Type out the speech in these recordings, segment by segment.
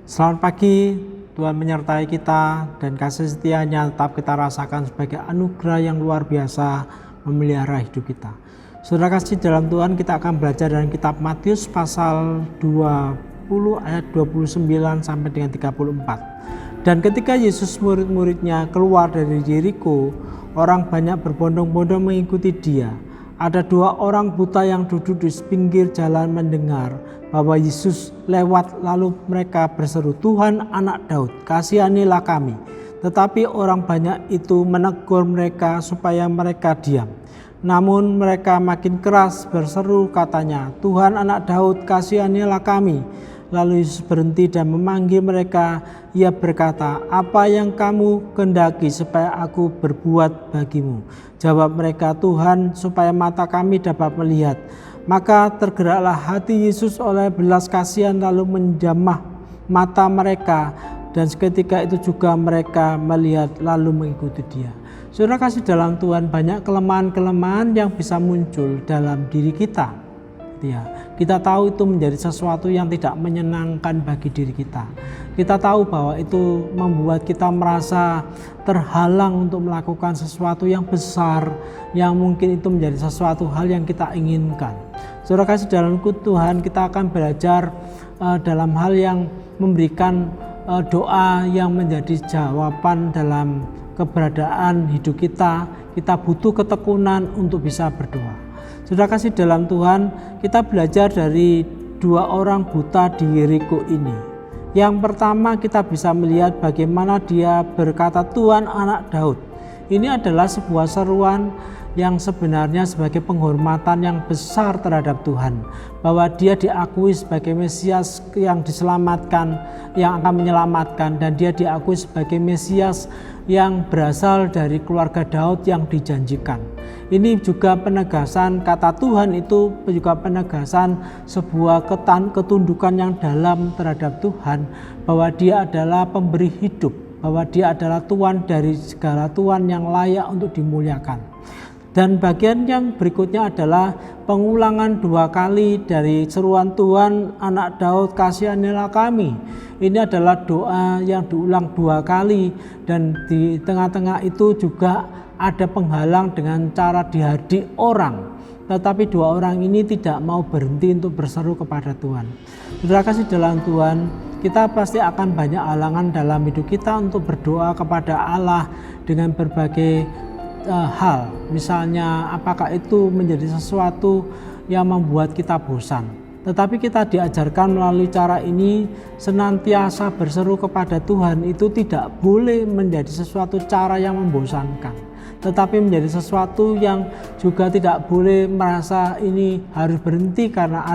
Selamat pagi, Tuhan menyertai kita dan kasih setianya tetap kita rasakan sebagai anugerah yang luar biasa memelihara hidup kita. Saudara kasih dalam Tuhan, kita akan belajar dari kitab Matius pasal 20 ayat 29 sampai dengan 34. Dan ketika Yesus murid-muridnya keluar dari Yeriko, orang banyak berbondong-bondong mengikuti dia. Ada dua orang buta yang duduk di pinggir jalan mendengar bahwa Yesus lewat, lalu mereka berseru, "Tuhan, Anak Daud, kasihanilah kami." Tetapi orang banyak itu menegur mereka supaya mereka diam. Namun mereka makin keras berseru katanya, "Tuhan, Anak Daud, kasihanilah kami." Lalu Yesus berhenti dan memanggil mereka. Ia berkata, "Apa yang kamu kehendaki supaya aku berbuat bagimu?" Jawab mereka, "Tuhan, supaya mata kami dapat melihat." Maka tergeraklah hati Yesus oleh belas kasihan, lalu menjamah mata mereka, dan seketika itu juga mereka melihat lalu mengikuti dia. Saudara kasih dalam Tuhan, banyak kelemahan-kelemahan yang bisa muncul dalam diri kita. Ya, kita tahu itu menjadi sesuatu yang tidak menyenangkan bagi diri kita. Kita tahu bahwa itu membuat kita merasa terhalang untuk melakukan sesuatu yang besar, yang mungkin itu menjadi sesuatu hal yang kita inginkan. Saudara kasih dalam Tuhan, kita akan belajar dalam hal yang memberikan doa yang menjadi jawaban dalam keberadaan hidup kita. Kita butuh ketekunan untuk bisa berdoa. Sudah kasih dalam Tuhan, kita belajar dari dua orang buta di Yeriko ini. Yang pertama, kita bisa melihat bagaimana dia berkata, "Tuhan, Anak Daud." Ini adalah sebuah seruan yang sebenarnya sebagai penghormatan yang besar terhadap Tuhan, bahwa dia diakui sebagai Mesias yang diselamatkan, yang akan menyelamatkan, dan dia diakui sebagai Mesias yang berasal dari keluarga Daud yang dijanjikan. Ini juga penegasan kata Tuhan, itu juga penegasan sebuah ketundukan yang dalam terhadap Tuhan, bahwa dia adalah pemberi hidup, bahwa dia adalah Tuhan dari segala Tuhan yang layak untuk dimuliakan. Dan bagian yang berikutnya adalah pengulangan dua kali dari seruan, "Tuhan, Anak Daud, kasihanilah kami." Ini adalah doa yang diulang dua kali, dan di tengah-tengah itu juga ada penghalang dengan cara dihadik orang. Tetapi dua orang ini tidak mau berhenti untuk berseru kepada Tuhan. Saudara kasih dalam Tuhan, kita pasti akan banyak halangan dalam hidup kita untuk berdoa kepada Allah dengan berbagai hal. Misalnya apakah itu menjadi sesuatu yang membuat kita bosan. Tetapi kita diajarkan melalui cara ini senantiasa berseru kepada Tuhan. Itu tidak boleh menjadi sesuatu cara yang membosankan, tetapi menjadi sesuatu yang juga tidak boleh merasa ini harus berhenti karena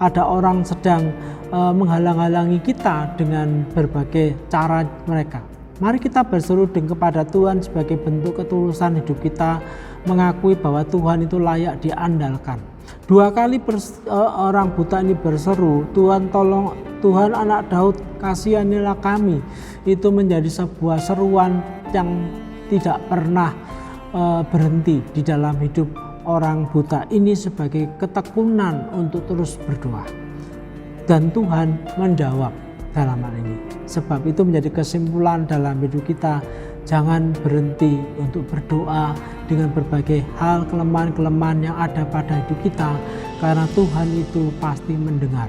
ada orang sedang menghalang-halangi kita dengan berbagai cara mereka. Mari kita berseru kepada Tuhan sebagai bentuk ketulusan hidup kita, mengakui bahwa Tuhan itu layak diandalkan. Dua kali orang buta ini berseru, "Tuhan, tolong, Tuhan, Anak Daud, kasihanilah kami." Itu menjadi sebuah seruan yang tidak pernah berhenti di dalam hidup orang buta ini sebagai ketekunan untuk terus berdoa. Dan Tuhan menjawab dalam hal ini. Sebab itu menjadi kesimpulan dalam hidup kita, jangan berhenti untuk berdoa dengan berbagai hal, kelemahan-kelemahan yang ada pada hidup kita, karena Tuhan itu pasti mendengar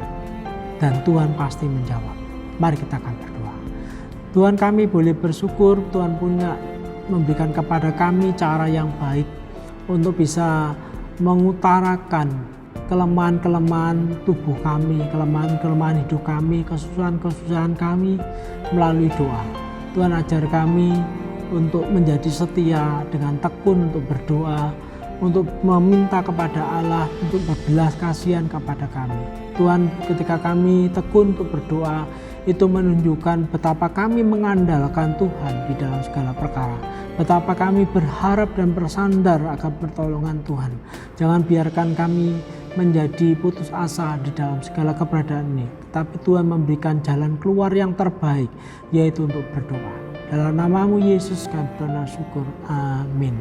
dan Tuhan pasti menjawab. Mari kita akan berdoa. Tuhan, kami boleh bersyukur Tuhan punya memberikan kepada kami cara yang baik untuk bisa mengutarakan kelemahan-kelemahan tubuh kami, kelemahan-kelemahan hidup kami, kesusahan-kesusahan kami melalui doa. Tuhan, ajar kami untuk menjadi setia dengan tekun untuk berdoa, untuk meminta kepada Allah untuk berbelas kasihan kepada kami. Tuhan, ketika kami tekun untuk berdoa, itu menunjukkan betapa kami mengandalkan Tuhan di dalam segala perkara, betapa kami berharap dan bersandar akan pertolongan Tuhan. Jangan biarkan kami menjadi putus asa di dalam segala keberadaan ini, tapi Tuhan memberikan jalan keluar yang terbaik, yaitu untuk berdoa. Dalam namamu Yesus kami bersyukur, amin.